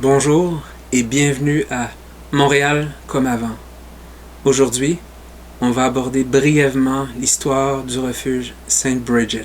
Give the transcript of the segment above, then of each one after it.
Bonjour et bienvenue à Montréal comme avant. Aujourd'hui, on va aborder brièvement l'histoire du refuge St. Bridget.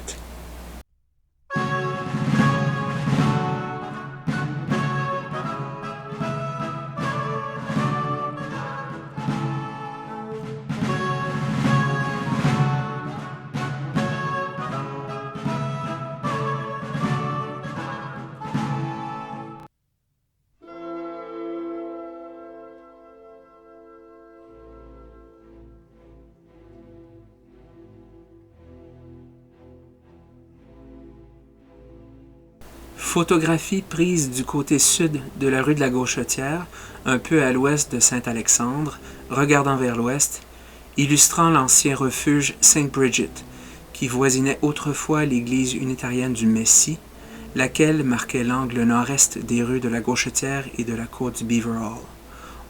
Photographie prise du côté sud de la rue de la Gauchetière, un peu à l'ouest de Saint-Alexandre, regardant vers l'ouest, illustrant l'ancien refuge St. Bridget, qui voisinait autrefois l'église unitarienne du Messie, laquelle marquait l'angle nord-est des rues de la Gauchetière et de la côte du Beaver Hall.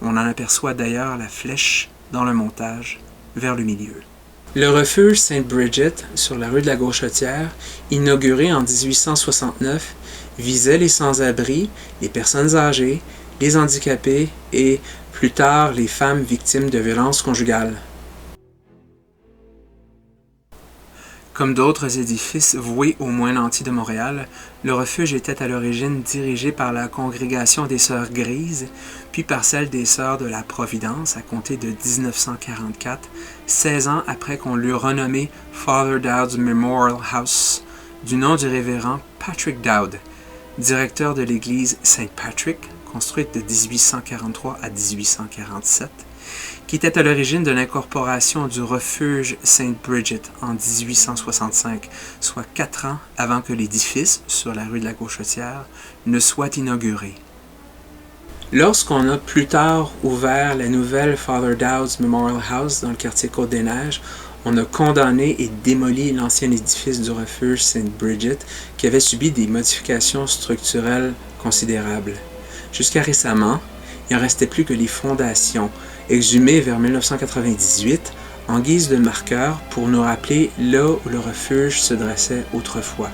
On en aperçoit d'ailleurs la flèche dans le montage, vers le milieu. Le refuge St. Bridget, sur la rue de la Gauchetière, inauguré en 1869, visait les sans-abri, les personnes âgées, les handicapés et, plus tard, les femmes victimes de violences conjugales. Comme d'autres édifices voués aux moines nantis de Montréal, le refuge était à l'origine dirigé par la congrégation des Sœurs Grises, puis par celle des Sœurs de la Providence à compter de 1944, 16 ans après qu'on l'eut renommé Father Dowd's Memorial House, du nom du révérend Patrick Dowd, directeur de l'église Saint Patrick, construite de 1843 à 1847, qui était à l'origine de l'incorporation du refuge St. Bridget en 1865, soit 4 ans avant que l'édifice, sur la rue de la Gauchetière, ne soit inauguré. Lorsqu'on a plus tard ouvert la nouvelle Father Dowd's Memorial House dans le quartier Côte-des-Neiges, on a condamné et démoli l'ancien édifice du refuge St. Bridget qui avait subi des modifications structurelles considérables. Jusqu'à récemment, il n'en restait plus que les fondations, exhumées vers 1998 en guise de marqueur pour nous rappeler là où le refuge se dressait autrefois.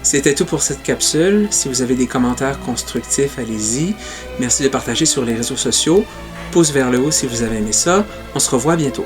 C'était tout pour cette capsule. Si vous avez des commentaires constructifs, allez-y. Merci de partager sur les réseaux sociaux. Pouce vers le haut si vous avez aimé ça. On se revoit bientôt.